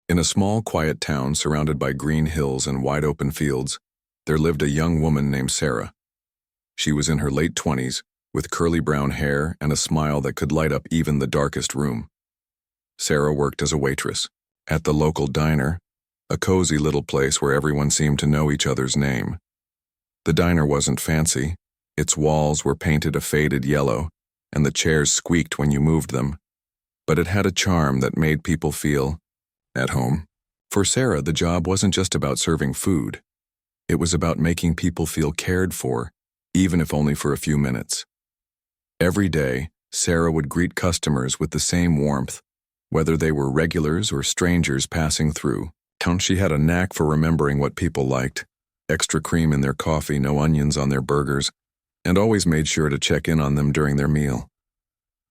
In a small, quiet town surrounded by green hills and wide-open fields, there lived a young woman named Sarah. She was in her late 20s, with curly brown hair and a smile that could light up even the darkest room. Sarah worked as a waitress at the local diner, a cozy little place where everyone seemed to know each other's name. The diner wasn't fancy. Its walls were painted a faded yellow, and the chairs squeaked when you moved them. But it had a charm that made people feel at home. For Sarah, the job wasn't just about serving food. It was about making people feel cared for, even if only for a few minutes. Every day, Sarah would greet customers with the same warmth, whether they were regulars or strangers passing through. She had a knack for remembering what people liked: extra cream in their coffee, no onions on their burgers, and always made sure to check in on them during their meal.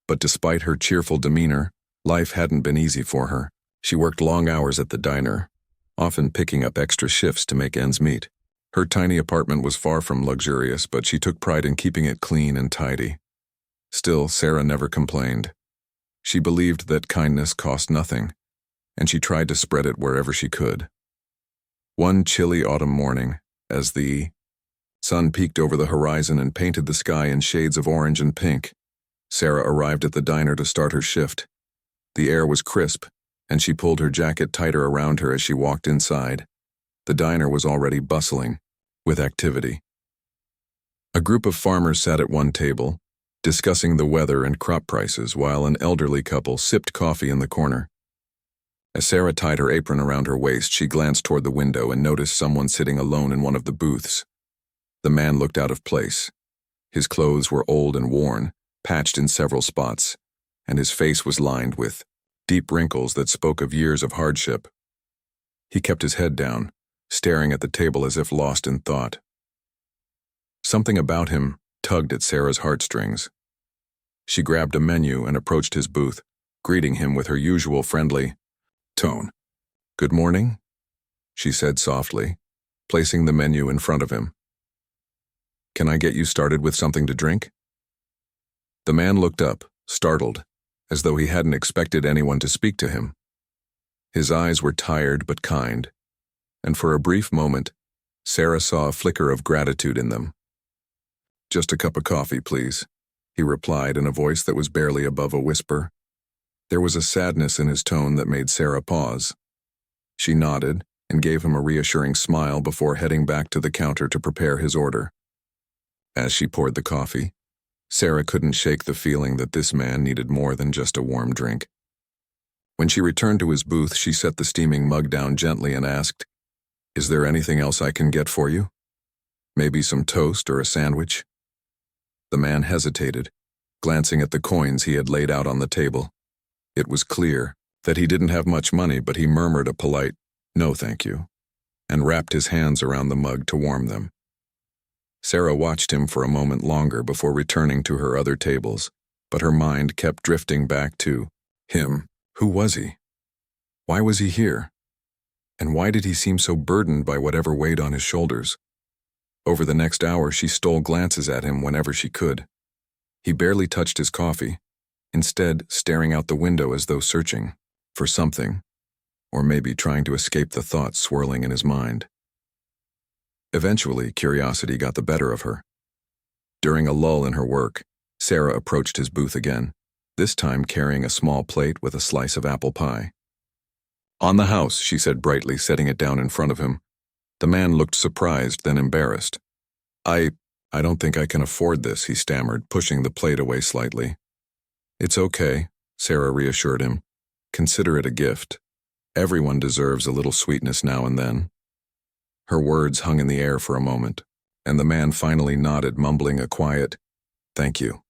But despite her cheerful demeanor, life hadn't been easy for her. She worked long hours at the diner, often picking up extra shifts to make ends meet. Her tiny apartment was far from luxurious, but she took pride in keeping it clean and tidy. Still, Sarah never complained. She believed that kindness cost nothing, and she tried to spread it wherever she could. One chilly autumn morning, as the sun peeked over the horizon and painted the sky in shades of orange and pink, Sarah arrived at the diner to start her shift. The air was crisp, and she pulled her jacket tighter around her as she walked inside. The diner was already bustling with activity. A group of farmers sat at one table, discussing the weather and crop prices, while an elderly couple sipped coffee in the corner. As Sarah tied her apron around her waist, she glanced toward the window and noticed someone sitting alone in one of the booths. The man looked out of place. His clothes were old and worn, patched in several spots, and his face was lined with deep wrinkles that spoke of years of hardship. He kept his head down, staring at the table as if lost in thought. Something about him tugged at Sarah's heartstrings. She grabbed a menu and approached his booth, greeting him with her usual friendly tone. "Good morning," she said softly, placing the menu in front of him. "Can I get you started with something to drink?" The man looked up, startled, as though he hadn't expected anyone to speak to him. His eyes were tired but kind, and for a brief moment, Sarah saw a flicker of gratitude in them. "Just a cup of coffee, please," he replied in a voice that was barely above a whisper. There was a sadness in his tone that made Sarah pause. She nodded and gave him a reassuring smile before heading back to the counter to prepare his order. As she poured the coffee, Sarah couldn't shake the feeling that this man needed more than just a warm drink. When she returned to his booth, she set the steaming mug down gently and asked, "Is there anything else I can get for you? Maybe some toast or a sandwich?" The man hesitated, glancing at the coins he had laid out on the table. It was clear that he didn't have much money, but he murmured a polite, "No, thank you," and wrapped his hands around the mug to warm them. Sarah watched him for a moment longer before returning to her other tables, but her mind kept drifting back to him. Who was he? Why was he here? And why did he seem so burdened by whatever weighed on his shoulders? Over the next hour, she stole glances at him whenever she could. He barely touched his coffee, instead staring out the window as though searching for something, or maybe trying to escape the thoughts swirling in his mind. Eventually, curiosity got the better of her. During a lull in her work, Sarah approached his booth again, this time carrying a small plate with a slice of apple pie. "On the house," she said brightly, setting it down in front of him. The man looked surprised, then embarrassed. I don't think I can afford this," he stammered, pushing the plate away slightly. "It's okay," Sarah reassured him. "Consider it a gift. Everyone deserves a little sweetness now and then." Her words hung in the air for a moment, and the man finally nodded, mumbling a quiet, "Thank you."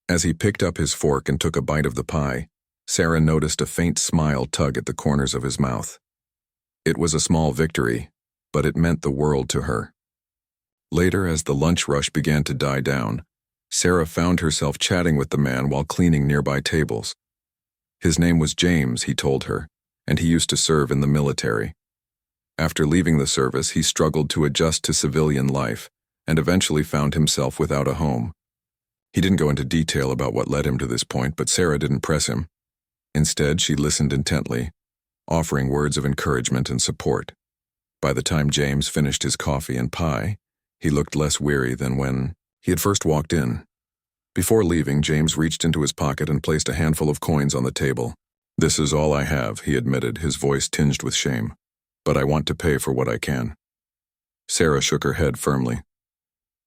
As he picked up his fork and took a bite of the pie, Sarah noticed a faint smile tug at the corners of his mouth. It was a small victory, but it meant the world to her. Later, as the lunch rush began to die down, Sarah found herself chatting with the man while cleaning nearby tables. His name was James, he told her, and he used to serve in the military. After leaving the service, he struggled to adjust to civilian life and eventually found himself without a home. He didn't go into detail about what led him to this point, but Sarah didn't press him. Instead, she listened intently, offering words of encouragement and support. By the time James finished his coffee and pie, he looked less weary than when he had first walked in. Before leaving, James reached into his pocket and placed a handful of coins on the table. "This is all I have," he admitted, his voice tinged with shame. "But I want to pay for what I can." Sarah shook her head firmly.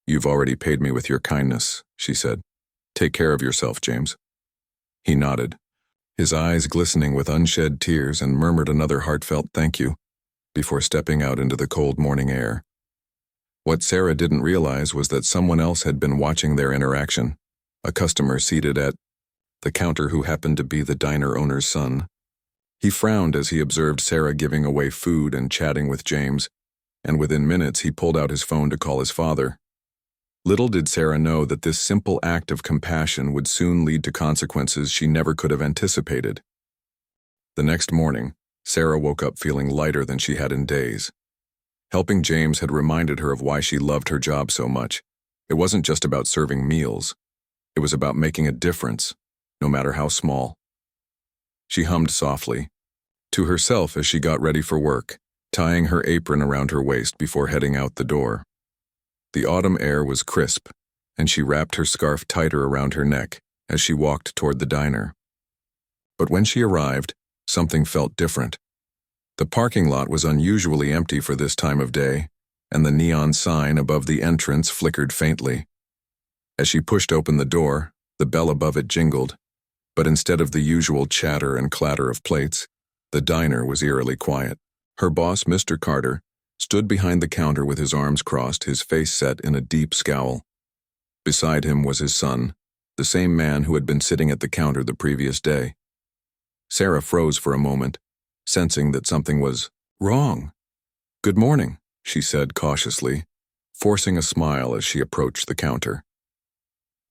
"You've already paid me with your kindness," she said. "Take care of yourself, James." He nodded, his eyes glistening with unshed tears, and murmured another heartfelt thank you before stepping out into the cold morning air. What Sarah didn't realize was that someone else had been watching their interaction, a customer seated at the counter who happened to be the diner owner's son. He frowned as he observed Sarah giving away food and chatting with James, and within minutes he pulled out his phone to call his father. Little did Sarah know that this simple act of compassion would soon lead to consequences she never could have anticipated. The next morning, Sarah woke up feeling lighter than she had in days. Helping James had reminded her of why she loved her job so much. It wasn't just about serving meals. It was about making a difference, no matter how small. She hummed softly to herself as she got ready for work, tying her apron around her waist before heading out the door. The autumn air was crisp, and she wrapped her scarf tighter around her neck as she walked toward the diner. But when she arrived, something felt different. The parking lot was unusually empty for this time of day, and the neon sign above the entrance flickered faintly. As she pushed open the door, the bell above it jingled, but instead of the usual chatter and clatter of plates, the diner was eerily quiet. Her boss, Mr. Carter, stood behind the counter with his arms crossed, his face set in a deep scowl. Beside him was his son, the same man who had been sitting at the counter the previous day. Sarah froze for a moment, sensing that something was wrong. "Good morning," she said cautiously, forcing a smile as she approached the counter.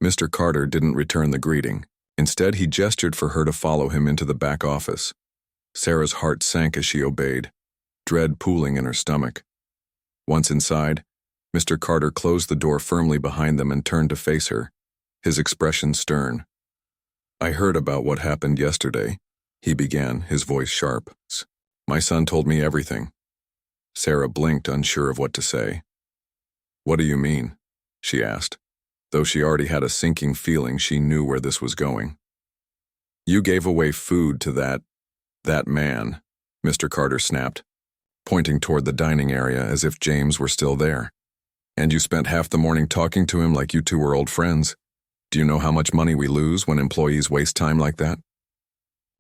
Mr. Carter didn't return the greeting. Instead, he gestured for her to follow him into the back office. Sarah's heart sank as she obeyed, dread pooling in her stomach. Once inside, Mr. Carter closed the door firmly behind them and turned to face her, his expression stern. "I heard about what happened yesterday," he began, his voice sharp. "My son told me everything." Sarah blinked, unsure of what to say. "What do you mean?" she asked, though she already had a sinking feeling she knew where this was going. "You gave away food to that man," Mr. Carter snapped, pointing toward the dining area as if James were still there. "And you spent half the morning talking to him like you two were old friends. Do you know how much money we lose when employees waste time like that?"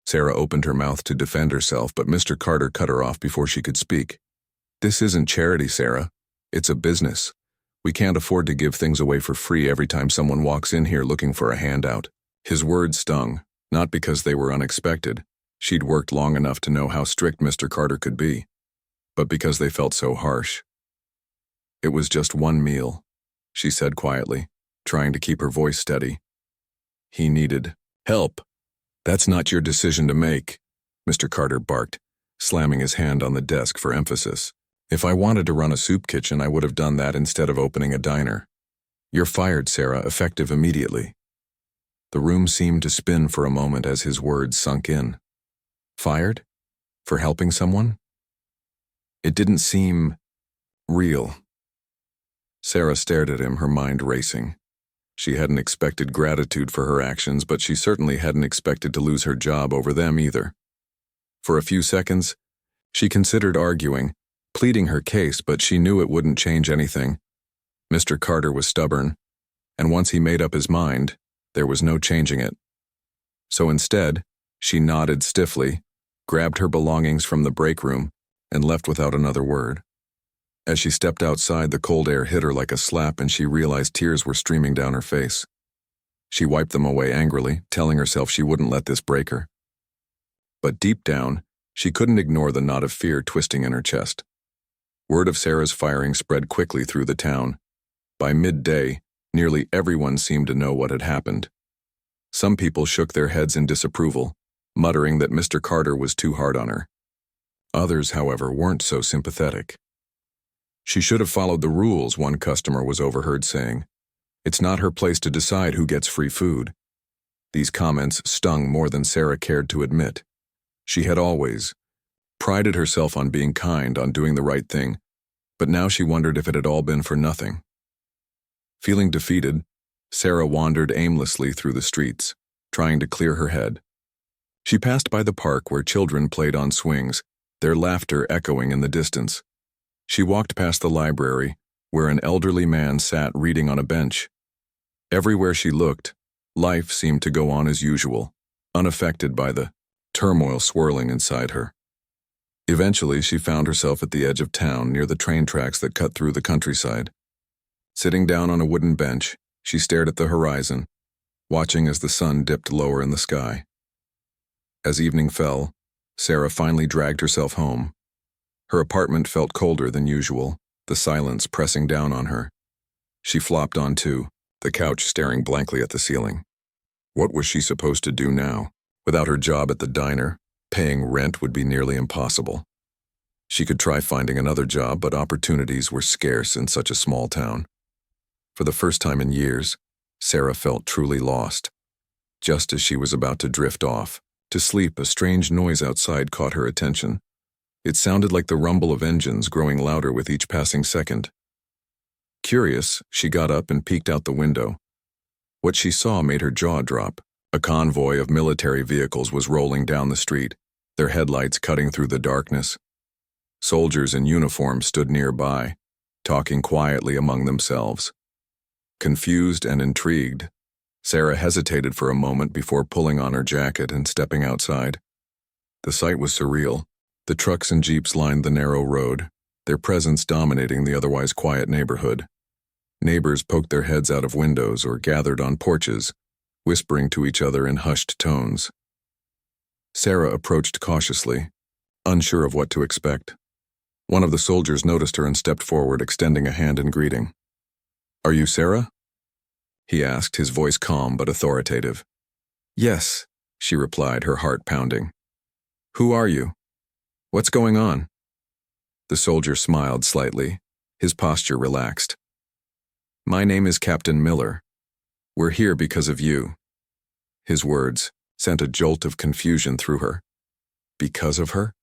Sarah opened her mouth to defend herself, but Mr. Carter cut her off before she could speak. "This isn't charity, Sarah. It's a business. We can't afford to give things away for free every time someone walks in here looking for a handout." His words stung, not because they were unexpected. She'd worked long enough to know how strict Mr. Carter could be, but because they felt so harsh. "It was just one meal," she said quietly, trying to keep her voice steady. "He needed help." "That's not your decision to make," Mr. Carter barked, slamming his hand on the desk for emphasis. "If I wanted to run a soup kitchen, I would have done that instead of opening a diner. You're fired, Sarah, effective immediately." The room seemed to spin for a moment as his words sunk in. Fired? For helping someone? It didn't seem real. Sarah stared at him, her mind racing. She hadn't expected gratitude for her actions, but she certainly hadn't expected to lose her job over them either. For a few seconds, she considered arguing, pleading her case, but she knew it wouldn't change anything. Mr. Carter was stubborn, and once he made up his mind, there was no changing it. So instead, she nodded stiffly, grabbed her belongings from the break room, and left without another word. As she stepped outside, the cold air hit her like a slap, and she realized tears were streaming down her face. She wiped them away angrily, telling herself she wouldn't let this break her. But deep down, she couldn't ignore the knot of fear twisting in her chest. Word of Sarah's firing spread quickly through the town. By midday, nearly everyone seemed to know what had happened. Some people shook their heads in disapproval, muttering that Mr. Carter was too hard on her. Others, however, weren't so sympathetic. She should have followed the rules, one customer was overheard saying. It's not her place to decide who gets free food. These comments stung more than Sarah cared to admit. She had always, prided herself on being kind, on doing the right thing, but now she wondered if it had all been for nothing. Feeling defeated, Sarah wandered aimlessly through the streets, trying to clear her head. She passed by the park where children played on swings, their laughter echoing in the distance. She walked past the library, where an elderly man sat reading on a bench. Everywhere she looked, life seemed to go on as usual, unaffected by the turmoil swirling inside her. Eventually, she found herself at the edge of town near the train tracks that cut through the countryside. Sitting down on a wooden bench, she stared at the horizon, watching as the sun dipped lower in the sky. As evening fell, Sarah finally dragged herself home. Her apartment felt colder than usual, the silence pressing down on her. She flopped onto the couch, staring blankly at the ceiling. What was she supposed to do now? Without her job at the diner, paying rent would be nearly impossible. She could try finding another job, but opportunities were scarce in such a small town. For the first time in years, Sarah felt truly lost. Just as she was about to drift off to sleep, a strange noise outside caught her attention. It sounded like the rumble of engines, growing louder with each passing second. Curious, she got up and peeked out the window. What she saw made her jaw drop. A convoy of military vehicles was rolling down the street, their headlights cutting through the darkness. Soldiers in uniform stood nearby, talking quietly among themselves. Confused and intrigued, Sarah hesitated for a moment before pulling on her jacket and stepping outside. The sight was surreal. The trucks and jeeps lined the narrow road, their presence dominating the otherwise quiet neighborhood. Neighbors poked their heads out of windows or gathered on porches, whispering to each other in hushed tones. Sarah approached cautiously, unsure of what to expect. One of the soldiers noticed her and stepped forward, extending a hand in greeting. "Are you Sarah?" he asked, his voice calm but authoritative. "Yes," she replied, her heart pounding. "Who are you? What's going on?" The soldier smiled slightly, his posture relaxed. "My name is Captain Miller. We're here because of you." His words sent a jolt of confusion through her. Because of her?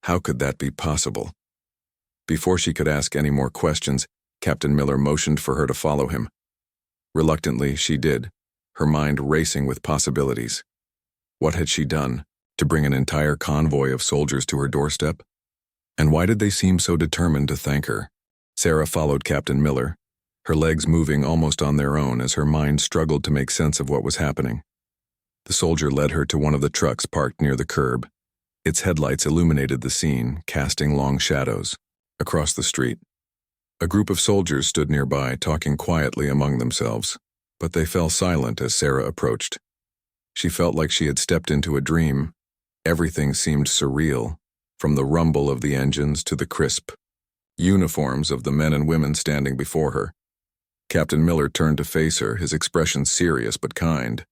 How could that be possible? Before she could ask any more questions, Captain Miller motioned for her to follow him. Reluctantly, she did, her mind racing with possibilities. What had she done to bring an entire convoy of soldiers to her doorstep? And why did they seem so determined to thank her? Sarah followed Captain Miller, her legs moving almost on their own as her mind struggled to make sense of what was happening. The soldier led her to one of the trucks parked near the curb. Its headlights illuminated the scene, casting long shadows. Across the street, a group of soldiers stood nearby, talking quietly among themselves, but they fell silent as Sarah approached. She felt like she had stepped into a dream. Everything seemed surreal, from the rumble of the engines to the crisp uniforms of the men and women standing before her. Captain Miller turned to face her, his expression serious but kind.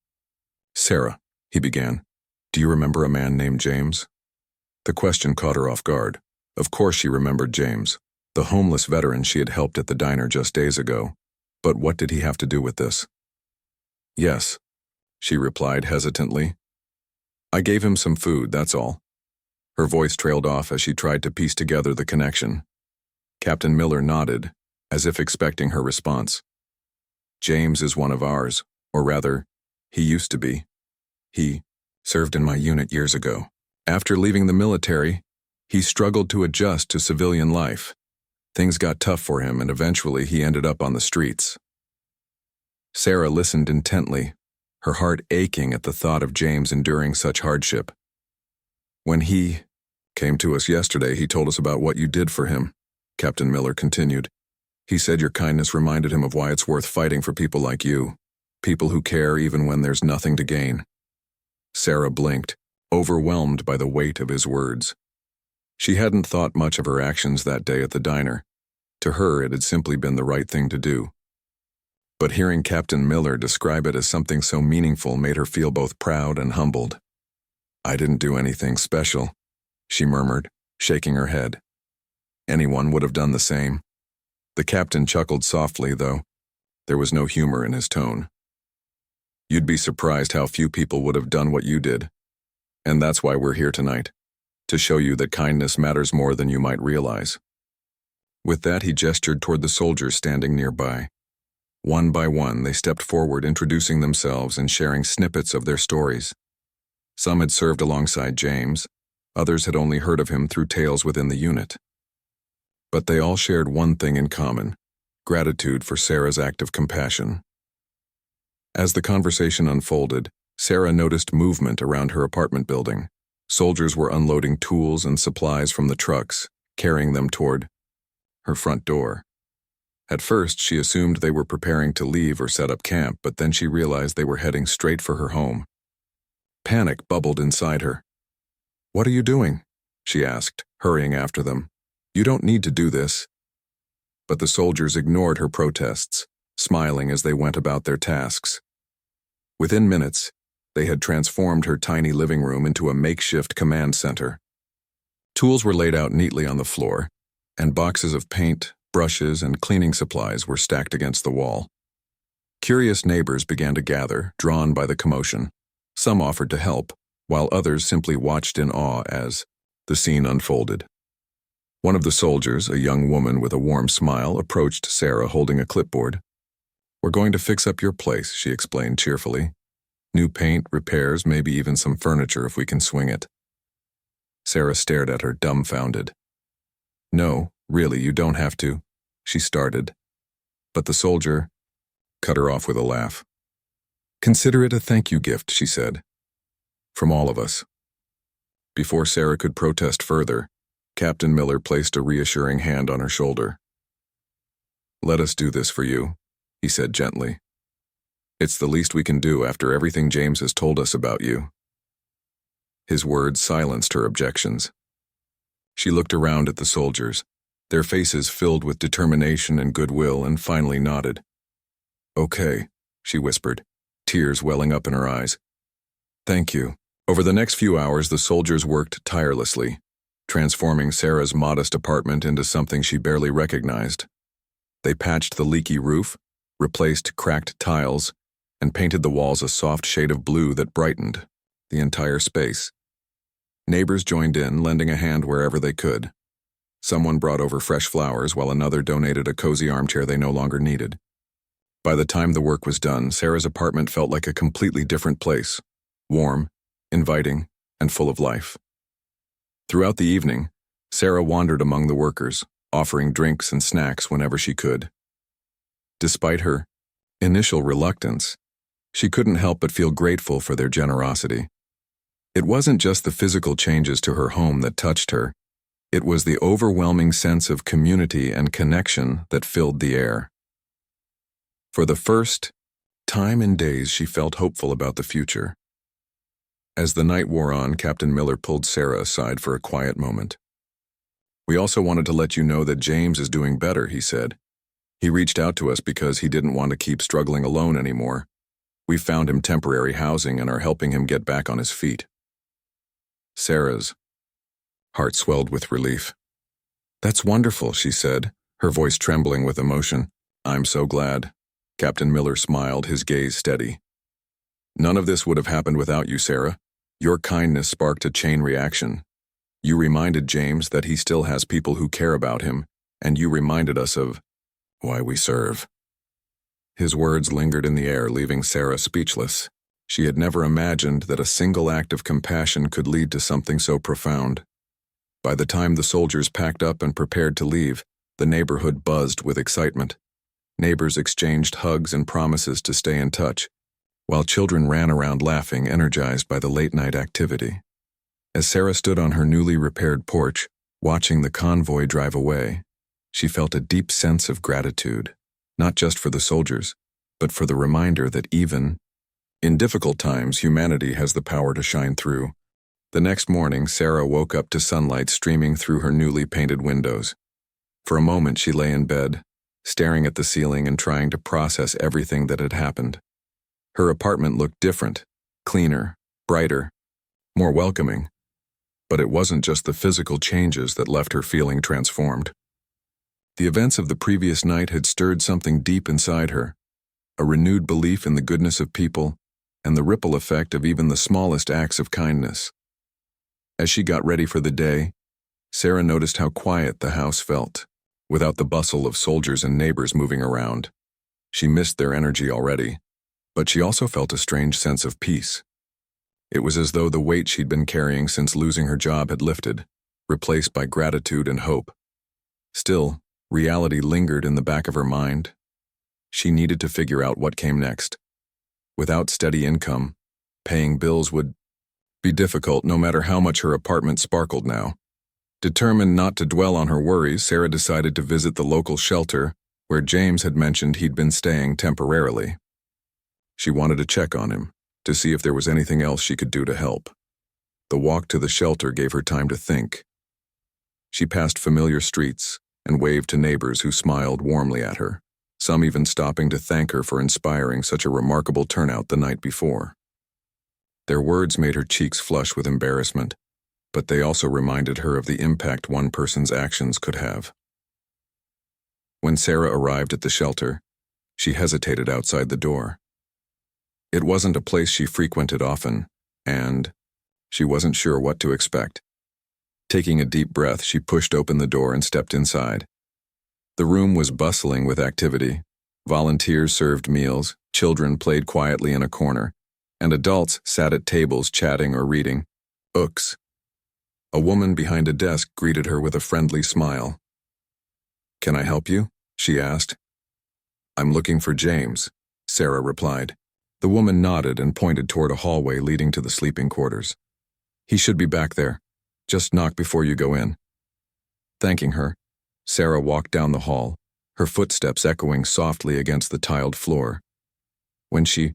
"Sarah," he began, "do you remember a man named James?" The question caught her off guard. Of course she remembered James, the homeless veteran she had helped at the diner just days ago. But what did he have to do with this? "Yes," she replied hesitantly. "I gave him some food, that's all." Her voice trailed off as she tried to piece together the connection. Captain Miller nodded, as if expecting her response. "James is one of ours, or rather, he used to be. He served in my unit years ago. After leaving the military, he struggled to adjust to civilian life. Things got tough for him, and eventually he ended up on the streets." Sarah listened intently, her heart aching at the thought of James enduring such hardship. "When he came to us yesterday, he told us about what you did for him," Captain Miller continued. "He said your kindness reminded him of why it's worth fighting for people like you, people who care even when there's nothing to gain." Sarah blinked, overwhelmed by the weight of his words. She hadn't thought much of her actions that day at the diner. To her, it had simply been the right thing to do. But hearing Captain Miller describe it as something so meaningful made her feel both proud and humbled. "I didn't do anything special," she murmured, shaking her head. "Anyone would have done the same." The captain chuckled softly, though there was no humor in his tone. "You'd be surprised how few people would have done what you did. And that's why we're here tonight. to show you that kindness matters more than you might realize." With that, he gestured toward the soldiers standing nearby. One by one, they stepped forward, introducing themselves and sharing snippets of their stories. Some had served alongside James, others had only heard of him through tales within the unit. But they all shared one thing in common: gratitude for Sarah's act of compassion. As the conversation unfolded, Sarah noticed movement around her apartment building. Soldiers were unloading tools and supplies from the trucks, carrying them toward her front door. At first, she assumed they were preparing to leave or set up camp, but then she realized they were heading straight for her home. Panic bubbled inside her. "What are you doing?" she asked, hurrying after them. "You don't need to do this." But the soldiers ignored her protests, smiling as they went about their tasks. Within minutes, they had transformed her tiny living room into a makeshift command center. Tools were laid out neatly on the floor, and boxes of paint, brushes, and cleaning supplies were stacked against the wall. Curious neighbors began to gather, drawn by the commotion. Some offered to help, while others simply watched in awe as the scene unfolded. One of the soldiers, a young woman with a warm smile, approached Sarah holding a clipboard. "We're going to fix up your place," she explained cheerfully. "New paint, repairs, maybe even some furniture if we can swing it." Sarah stared at her, dumbfounded. "No, really, you don't have to," she started. But the soldier cut her off with a laugh. "Consider it a thank you gift," she said. "From all of us." Before Sarah could protest further, Captain Miller placed a reassuring hand on her shoulder. "Let us do this for you," he said gently. "It's the least we can do after everything James has told us about you." His words silenced her objections. She looked around at the soldiers, their faces filled with determination and goodwill, and finally nodded. "Okay," she whispered, tears welling up in her eyes. "Thank you." Over the next few hours, the soldiers worked tirelessly, transforming Sarah's modest apartment into something she barely recognized. They patched the leaky roof, replaced cracked tiles, and painted the walls a soft shade of blue that brightened the entire space. Neighbors joined in, lending a hand wherever they could. Someone brought over fresh flowers, while another donated a cozy armchair they no longer needed. By the time the work was done, Sarah's apartment felt like a completely different place: warm, inviting, and full of life. Throughout the evening, Sarah wandered among the workers, offering drinks and snacks whenever she could. Despite her initial reluctance, she couldn't help but feel grateful for their generosity. It wasn't just the physical changes to her home that touched her. It was the overwhelming sense of community and connection that filled the air. For the first time in days, she felt hopeful about the future. As the night wore on, Captain Miller pulled Sarah aside for a quiet moment. "We also wanted to let you know that James is doing better," he said. "He reached out to us because he didn't want to keep struggling alone anymore. We found him temporary housing and are helping him get back on his feet." Sarah's heart swelled with relief. "That's wonderful," she said, her voice trembling with emotion. "I'm so glad." Captain Miller smiled, his gaze steady. "None of this would have happened without you, Sarah. Your kindness sparked a chain reaction. You reminded James that he still has people who care about him, and you reminded us of why we serve." His words lingered in the air, leaving Sarah speechless. She had never imagined that a single act of compassion could lead to something so profound. By the time the soldiers packed up and prepared to leave, the neighborhood buzzed with excitement. Neighbors exchanged hugs and promises to stay in touch, while children ran around laughing, energized by the late-night activity. As Sarah stood on her newly repaired porch, watching the convoy drive away, she felt a deep sense of gratitude, not just for the soldiers, but for the reminder that even in difficult times, humanity has the power to shine through. The next morning, Sarah woke up to sunlight streaming through her newly painted windows. For a moment, she lay in bed, staring at the ceiling and trying to process everything that had happened. Her apartment looked different, cleaner, brighter, more welcoming. But it wasn't just the physical changes that left her feeling transformed. The events of the previous night had stirred something deep inside her, a renewed belief in the goodness of people and the ripple effect of even the smallest acts of kindness. As she got ready for the day, Sarah noticed how quiet the house felt, without the bustle of soldiers and neighbors moving around. She missed their energy already, but she also felt a strange sense of peace. It was as though the weight she'd been carrying since losing her job had lifted, replaced by gratitude and hope. Still, reality lingered in the back of her mind. She needed to figure out what came next. Without steady income, paying bills would be difficult no matter how much her apartment sparkled now. Determined not to dwell on her worries, Sarah decided to visit the local shelter where James had mentioned he'd been staying temporarily. She wanted to check on him, to see if there was anything else she could do to help. The walk to the shelter gave her time to think. She passed familiar streets and waved to neighbors who smiled warmly at her, some even stopping to thank her for inspiring such a remarkable turnout the night before. Their words made her cheeks flush with embarrassment, but they also reminded her of the impact one person's actions could have. When Sarah arrived at the shelter, she hesitated outside the door. It wasn't a place she frequented often, and she wasn't sure what to expect. Taking a deep breath, she pushed open the door and stepped inside. The room was bustling with activity. Volunteers served meals, children played quietly in a corner, and adults sat at tables chatting or reading books. A woman behind a desk greeted her with a friendly smile. "Can I help you?" she asked. "I'm looking for James," Sarah replied. The woman nodded and pointed toward a hallway leading to the sleeping quarters. "He should be back there. Just knock before you go in." Thanking her, Sarah walked down the hall, her footsteps echoing softly against the tiled floor. When she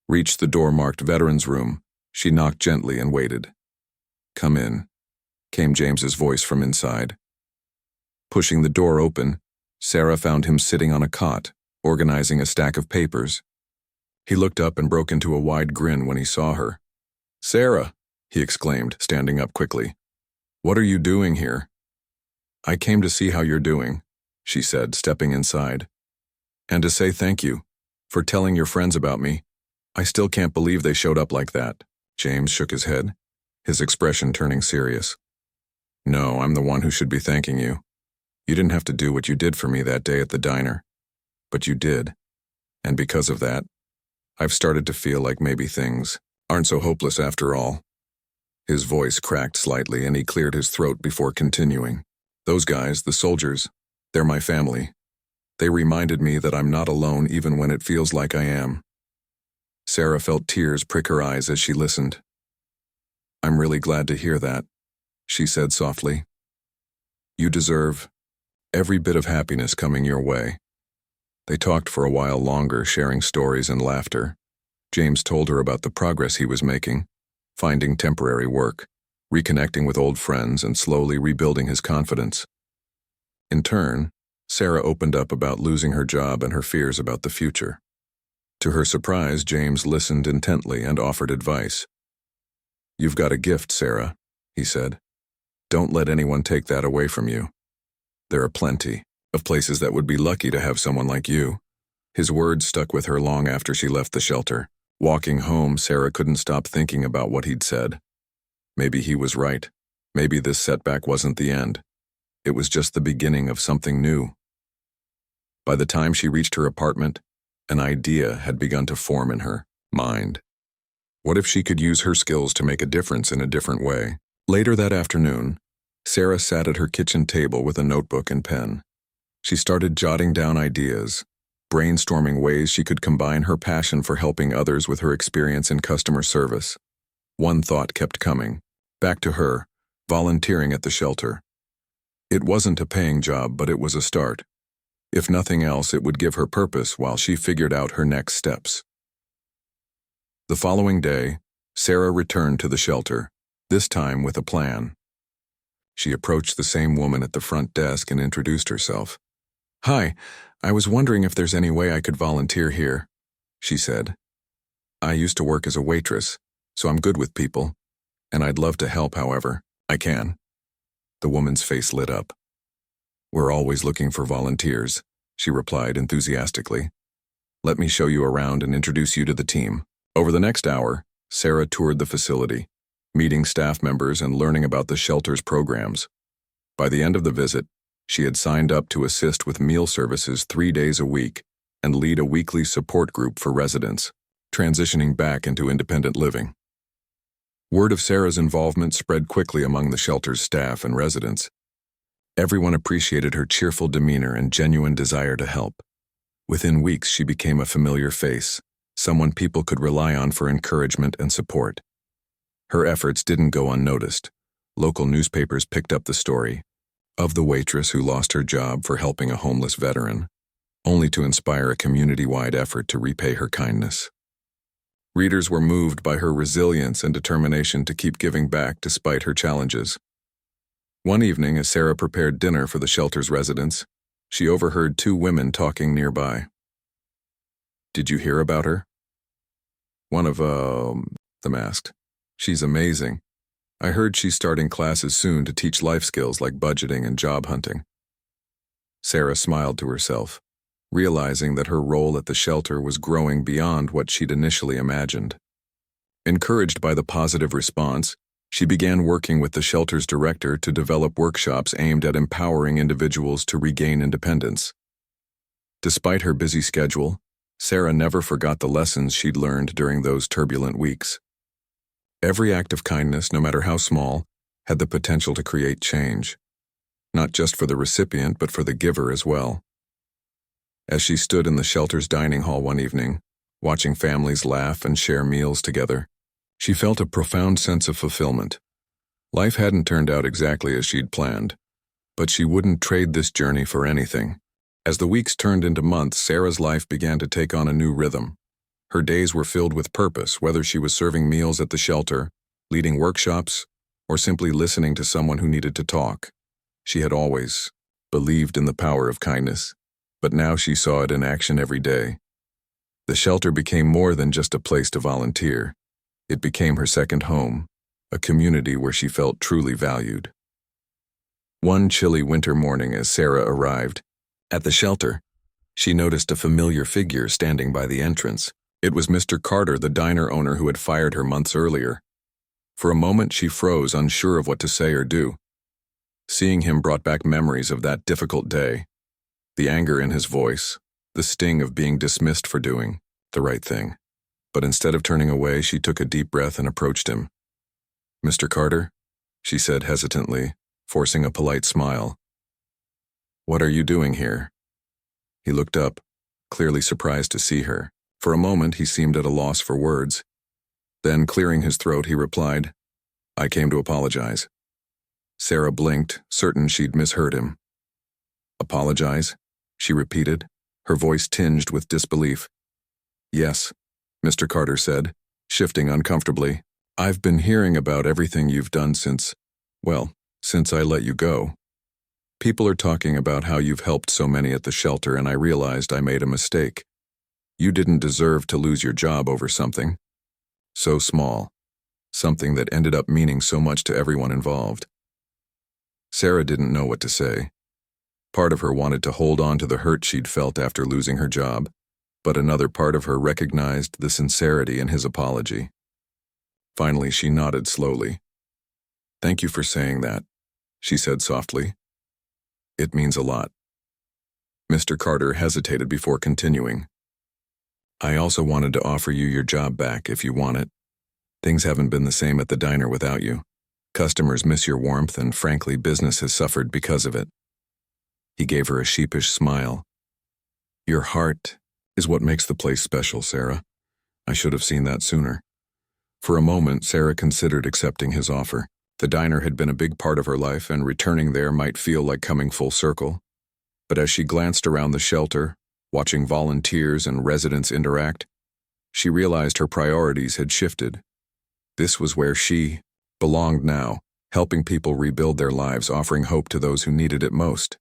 reached the door marked Veterans Room, she knocked gently and waited. "Come in," came James's voice from inside. Pushing the door open, Sarah found him sitting on a cot, organizing a stack of papers. He looked up and broke into a wide grin when he saw her. "Sarah," he exclaimed, standing up quickly. "What are you doing here?" "I came to see how you're doing," she said, stepping inside. "And to say thank you for telling your friends about me. I still can't believe they showed up like that." James shook his head, his expression turning serious. "No, I'm the one who should be thanking you. You didn't have to do what you did for me that day at the diner. But you did. And because of that, I've started to feel like maybe things aren't so hopeless after all." His voice cracked slightly and he cleared his throat before continuing. "Those guys, the soldiers, they're my family. They reminded me that I'm not alone even when it feels like I am." Sarah felt tears prick her eyes as she listened. "I'm really glad to hear that," she said softly. "You deserve every bit of happiness coming your way." They talked for a while longer, sharing stories and laughter. James told her about the progress he was making, finding temporary work, reconnecting with old friends, and slowly rebuilding his confidence. In turn, Sarah opened up about losing her job and her fears about the future. To her surprise, James listened intently and offered advice. "You've got a gift, Sarah," he said. "Don't let anyone take that away from you. There are plenty of places that would be lucky to have someone like you." His words stuck with her long after she left the shelter. Walking home, Sarah couldn't stop thinking about what he'd said. Maybe he was right. Maybe this setback wasn't the end. It was just the beginning of something new. By the time she reached her apartment, an idea had begun to form in her mind. What if she could use her skills to make a difference in a different way? Later that afternoon, Sarah sat at her kitchen table with a notebook and pen. She started jotting down ideas, brainstorming ways she could combine her passion for helping others with her experience in customer service. One thought kept coming, back to her, volunteering at the shelter. It wasn't a paying job, but it was a start. If nothing else, it would give her purpose while she figured out her next steps. The following day, Sarah returned to the shelter, this time with a plan. She approached the same woman at the front desk and introduced herself. "Hi, I was wondering if there's any way I could volunteer here," she said. "I used to work as a waitress, so I'm good with people, and I'd love to help however I can." The woman's face lit up. "We're always looking for volunteers," she replied enthusiastically. "Let me show you around and introduce you to the team." Over the next hour, Sarah toured the facility, meeting staff members and learning about the shelter's programs. By the end of the visit, she had signed up to assist with meal services 3 days a week and lead a weekly support group for residents, transitioning back into independent living. Word of Sarah's involvement spread quickly among the shelter's staff and residents. Everyone appreciated her cheerful demeanor and genuine desire to help. Within weeks, she became a familiar face, someone people could rely on for encouragement and support. Her efforts didn't go unnoticed. Local newspapers picked up the story of the waitress who lost her job for helping a homeless veteran, only to inspire a community-wide effort to repay her kindness. Readers were moved by her resilience and determination to keep giving back despite her challenges. One evening, as Sarah prepared dinner for the shelter's residents, she overheard 2 women talking nearby. "Did you hear about her?" One of them asked. "She's amazing. I heard she's starting classes soon to teach life skills like budgeting and job hunting." Sarah smiled to herself, realizing that her role at the shelter was growing beyond what she'd initially imagined. Encouraged by the positive response, she began working with the shelter's director to develop workshops aimed at empowering individuals to regain independence. Despite her busy schedule, Sarah never forgot the lessons she'd learned during those turbulent weeks. Every act of kindness, no matter how small, had the potential to create change, not just for the recipient but for the giver as well. As she stood in the shelter's dining hall one evening, watching families laugh and share meals together, she felt a profound sense of fulfillment. Life hadn't turned out exactly as she'd planned, but she wouldn't trade this journey for anything. As the weeks turned into months, Sarah's life began to take on a new rhythm. Her days were filled with purpose, whether she was serving meals at the shelter, leading workshops, or simply listening to someone who needed to talk. She had always believed in the power of kindness, but now she saw it in action every day. The shelter became more than just a place to volunteer. It became her second home, a community where she felt truly valued. One chilly winter morning as Sarah arrived at the shelter, she noticed a familiar figure standing by the entrance. It was Mr. Carter, the diner owner who had fired her months earlier. For a moment she froze, unsure of what to say or do. Seeing him brought back memories of that difficult day. The anger in his voice, the sting of being dismissed for doing the right thing. But instead of turning away, she took a deep breath and approached him. "Mr. Carter," she said hesitantly, forcing a polite smile. "What are you doing here?" He looked up, clearly surprised to see her. For a moment, he seemed at a loss for words. Then, clearing his throat, he replied, "I came to apologize." Sarah blinked, certain she'd misheard him. "Apologize?" she repeated, her voice tinged with disbelief. "Yes," Mr. Carter said, shifting uncomfortably. "I've been hearing about everything you've done since I let you go. People are talking about how you've helped so many at the shelter, and I realized I made a mistake. You didn't deserve to lose your job over something so small, something that ended up meaning so much to everyone involved." Sarah didn't know what to say. Part of her wanted to hold on to the hurt she'd felt after losing her job, but another part of her recognized the sincerity in his apology. Finally, she nodded slowly. "Thank you for saying that," she said softly. "It means a lot." Mr. Carter hesitated before continuing. "I also wanted to offer you your job back if you want it. Things haven't been the same at the diner without you. Customers miss your warmth, and frankly, business has suffered because of it." He gave her a sheepish smile. "Your heart is what makes the place special, Sarah. I should have seen that sooner." For a moment, Sarah considered accepting his offer. The diner had been a big part of her life, and returning there might feel like coming full circle. But as she glanced around the shelter, watching volunteers and residents interact, she realized her priorities had shifted. This was where she belonged now, helping people rebuild their lives, offering hope to those who needed it most.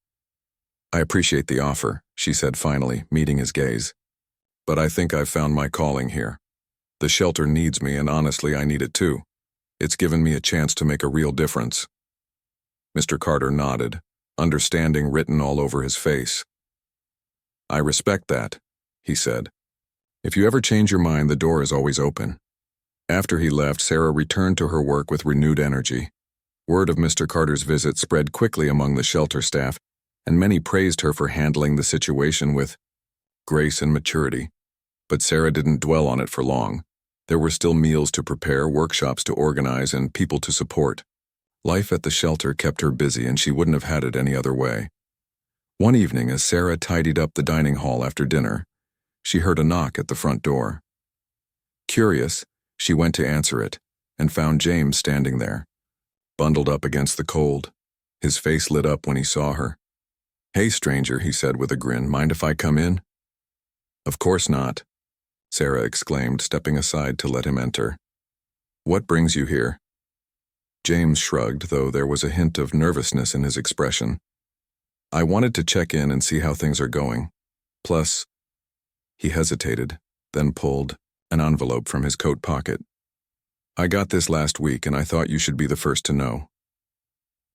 "I appreciate the offer," she said finally, meeting his gaze. "But I think I've found my calling here. The shelter needs me, and honestly, I need it too. It's given me a chance to make a real difference." Mr. Carter nodded, understanding written all over his face. "I respect that," he said. "If you ever change your mind, the door is always open." After he left, Sarah returned to her work with renewed energy. Word of Mr. Carter's visit spread quickly among the shelter staff, and many praised her for handling the situation with grace and maturity. But Sarah didn't dwell on it for long. There were still meals to prepare, workshops to organize, and people to support. Life at the shelter kept her busy, and she wouldn't have had it any other way. One evening, as Sarah tidied up the dining hall after dinner, she heard a knock at the front door. Curious, she went to answer it, and found James standing there, bundled up against the cold. His face lit up when he saw her. "Hey, stranger," he said with a grin. "Mind if I come in?" "Of course not," Sarah exclaimed, stepping aside to let him enter. "What brings you here?" James shrugged, though there was a hint of nervousness in his expression. "I wanted to check in and see how things are going. Plus," he hesitated, then pulled an envelope from his coat pocket. "I got this last week, and I thought you should be the first to know."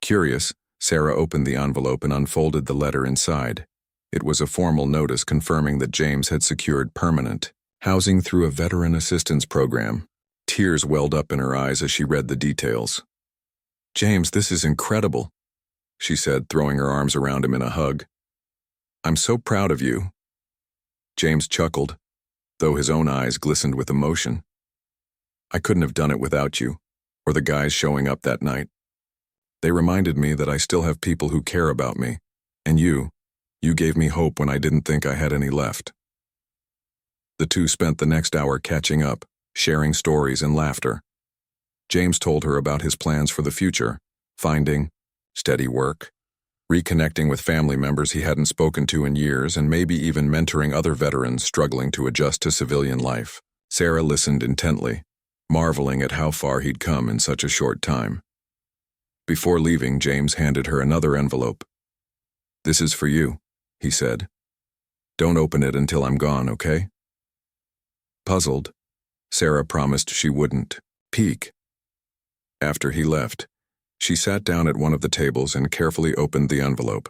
Curious, Sarah opened the envelope and unfolded the letter inside. It was a formal notice confirming that James had secured permanent housing through a veteran assistance program. Tears welled up in her eyes as she read the details. "James, this is incredible," she said, throwing her arms around him in a hug. "I'm so proud of you." James chuckled, though his own eyes glistened with emotion. "I couldn't have done it without you, or the guys showing up that night. They reminded me that I still have people who care about me, and you gave me hope when I didn't think I had any left." The two spent the next hour catching up, sharing stories and laughter. James told her about his plans for the future, finding steady work, reconnecting with family members he hadn't spoken to in years, and maybe even mentoring other veterans struggling to adjust to civilian life. Sarah listened intently, marveling at how far he'd come in such a short time. Before leaving, James handed her another envelope. "This is for you," he said. "Don't open it until I'm gone, okay?" Puzzled, Sarah promised she wouldn't peek. After he left, she sat down at one of the tables and carefully opened the envelope.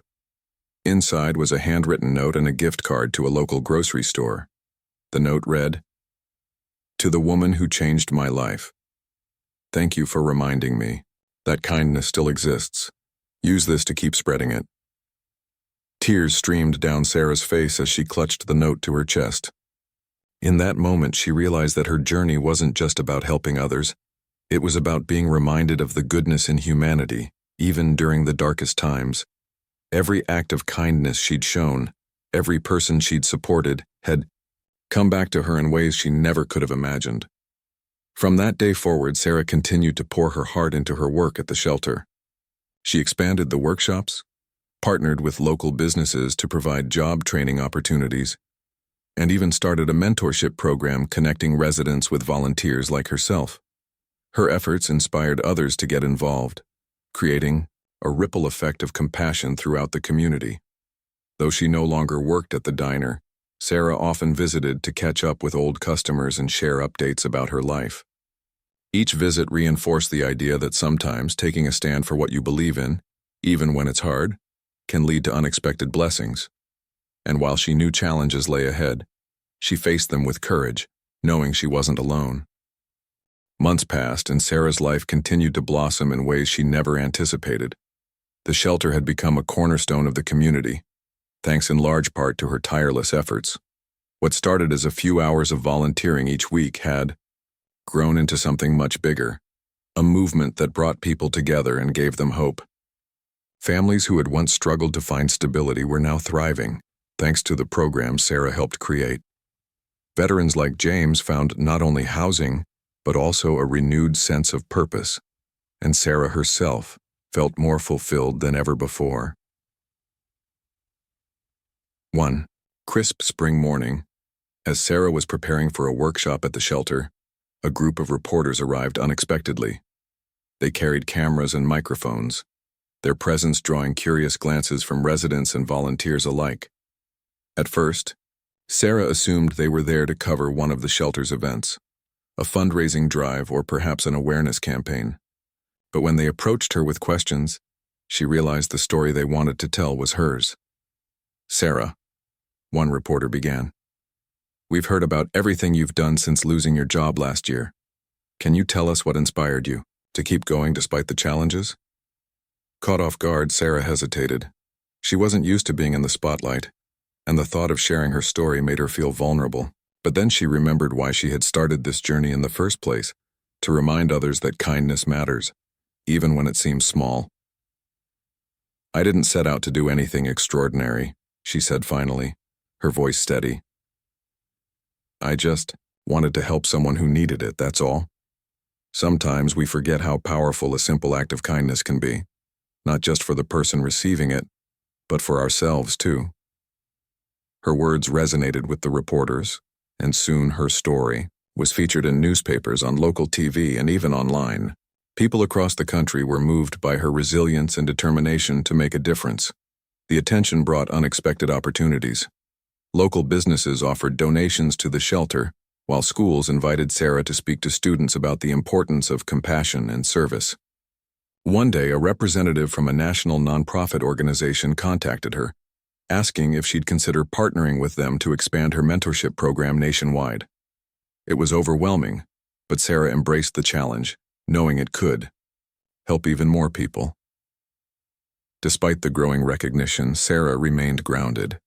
Inside was a handwritten note and a gift card to a local grocery store. The note read, "To the woman who changed my life. Thank you for reminding me that kindness still exists. Use this to keep spreading it." Tears streamed down Sarah's face as she clutched the note to her chest. In that moment, she realized that her journey wasn't just about helping others. It was about being reminded of the goodness in humanity, even during the darkest times. Every act of kindness she'd shown, every person she'd supported, had come back to her in ways she never could have imagined. From that day forward, Sarah continued to pour her heart into her work at the shelter. She expanded the workshops, partnered with local businesses to provide job training opportunities, and even started a mentorship program connecting residents with volunteers like herself. Her efforts inspired others to get involved, creating a ripple effect of compassion throughout the community. Though she no longer worked at the diner, Sarah often visited to catch up with old customers and share updates about her life. Each visit reinforced the idea that sometimes taking a stand for what you believe in, even when it's hard, can lead to unexpected blessings. And while she knew challenges lay ahead, she faced them with courage, knowing she wasn't alone. Months passed, and Sarah's life continued to blossom in ways she never anticipated. The shelter had become a cornerstone of the community, thanks in large part to her tireless efforts. What started as a few hours of volunteering each week had grown into something much bigger, a movement that brought people together and gave them hope. Families who had once struggled to find stability were now thriving, thanks to the programs Sarah helped create. Veterans like James found not only housing, but also a renewed sense of purpose, and Sarah herself felt more fulfilled than ever before. 1. Crisp spring morning. As Sarah was preparing for a workshop at the shelter, a group of reporters arrived unexpectedly. They carried cameras and microphones, their presence drawing curious glances from residents and volunteers alike. At first, Sarah assumed they were there to cover one of the shelter's events, a fundraising drive or perhaps an awareness campaign. But when they approached her with questions, she realized the story they wanted to tell was hers. "Sarah," one reporter began, "we've heard about everything you've done since losing your job last year. Can you tell us what inspired you to keep going despite the challenges? Caught off guard, Sarah hesitated. She wasn't used to being in the spotlight, and the thought of sharing her story made her feel vulnerable. But then she remembered why she had started this journey in the first place, to remind others that kindness matters, even when it seems small. I didn't set out to do anything extraordinary, she said finally, her voice steady. I just wanted to help someone who needed it, that's all. Sometimes we forget how powerful a simple act of kindness can be, not just for the person receiving it, but for ourselves too. Her words resonated with the reporters, and soon her story was featured in newspapers, on local TV, and even online. People across the country were moved by her resilience and determination to make a difference. The attention brought unexpected opportunities. Local businesses offered donations to the shelter, while schools invited Sarah to speak to students about the importance of compassion and service. One day, a representative from a national nonprofit organization contacted her, asking if she'd consider partnering with them to expand her mentorship program nationwide. It was overwhelming, but Sarah embraced the challenge, knowing it could help even more people. Despite the growing recognition, Sarah remained grounded.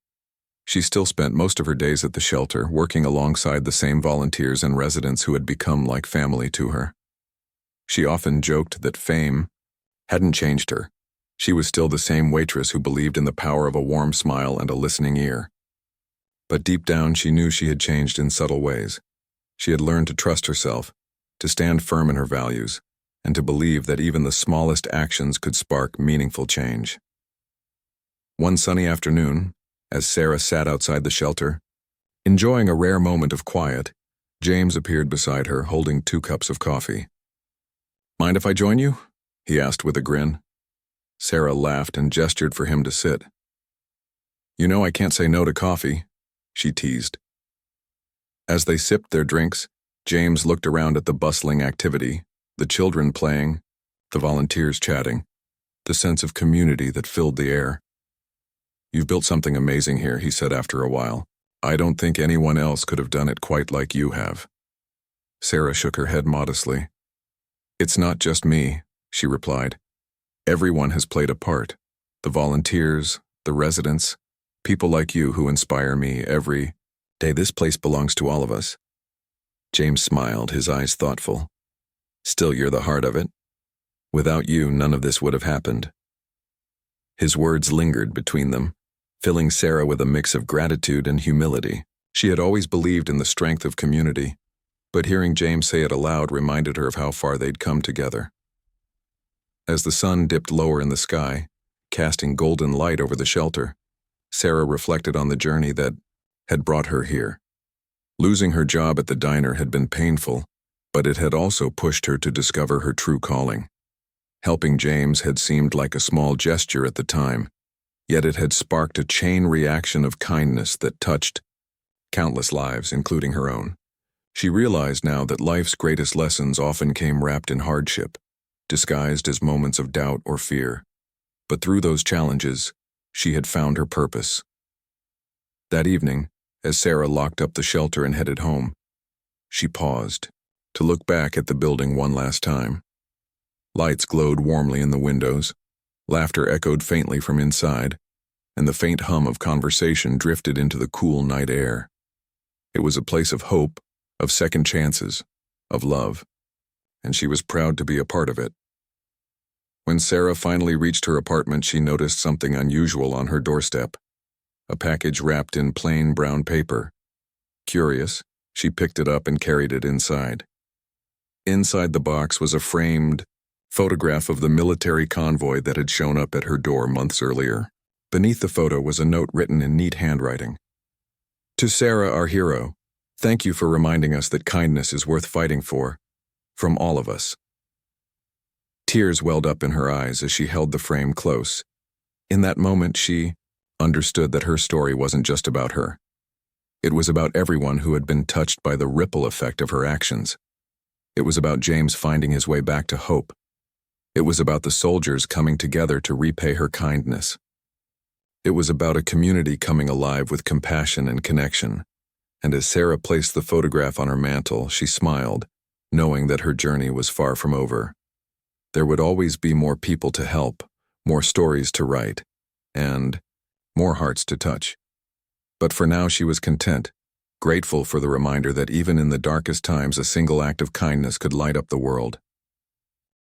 She still spent most of her days at the shelter, working alongside the same volunteers and residents who had become like family to her. She often joked that fame hadn't changed her. She was still the same waitress who believed in the power of a warm smile and a listening ear. But deep down, she knew she had changed in subtle ways. She had learned to trust herself, to stand firm in her values, and to believe that even the smallest actions could spark meaningful change. One sunny afternoon, as Sarah sat outside the shelter, enjoying a rare moment of quiet, James appeared beside her, holding 2 cups of coffee. "Mind if I join you?" he asked with a grin. Sarah laughed and gestured for him to sit. "You know I can't say no to coffee," she teased. As they sipped their drinks, James looked around at the bustling activity, the children playing, the volunteers chatting, the sense of community that filled the air. "You've built something amazing here," he said after a while. "I don't think anyone else could have done it quite like you have." Sarah shook her head modestly. "It's not just me," she replied. "Everyone has played a part. The volunteers, the residents, people like you who inspire me every day. This place belongs to all of us." James smiled, his eyes thoughtful. "Still, you're the heart of it. Without you, none of this would have happened." His words lingered between them, filling Sarah with a mix of gratitude and humility. She had always believed in the strength of community, but hearing James say it aloud reminded her of how far they'd come together. As the sun dipped lower in the sky, casting golden light over the shelter, Sarah reflected on the journey that had brought her here. Losing her job at the diner had been painful, but it had also pushed her to discover her true calling. Helping James had seemed like a small gesture at the time, yet it had sparked a chain reaction of kindness that touched countless lives, including her own. She realized now that life's greatest lessons often came wrapped in hardship, disguised as moments of doubt or fear. But through those challenges, she had found her purpose. That evening, as Sarah locked up the shelter and headed home, she paused to look back at the building one last time. Lights glowed warmly in the windows, laughter echoed faintly from inside, and the faint hum of conversation drifted into the cool night air. It was a place of hope, of second chances, of love, and she was proud to be a part of it. When Sarah finally reached her apartment, she noticed something unusual on her doorstep. A package wrapped in plain brown paper. Curious, she picked it up and carried it inside. Inside the box was a framed photograph of the military convoy that had shown up at her door months earlier. Beneath the photo was a note written in neat handwriting. "To Sarah, our hero, thank you for reminding us that kindness is worth fighting for. From all of us." Tears welled up in her eyes as she held the frame close. In that moment, she understood that her story wasn't just about her. It was about everyone who had been touched by the ripple effect of her actions. It was about James finding his way back to hope. It was about the soldiers coming together to repay her kindness. It was about a community coming alive with compassion and connection. And as Sarah placed the photograph on her mantle, she smiled, knowing that her journey was far from over. There would always be more people to help, more stories to write, and more hearts to touch. But for now she was content, grateful for the reminder that even in the darkest times a single act of kindness could light up the world.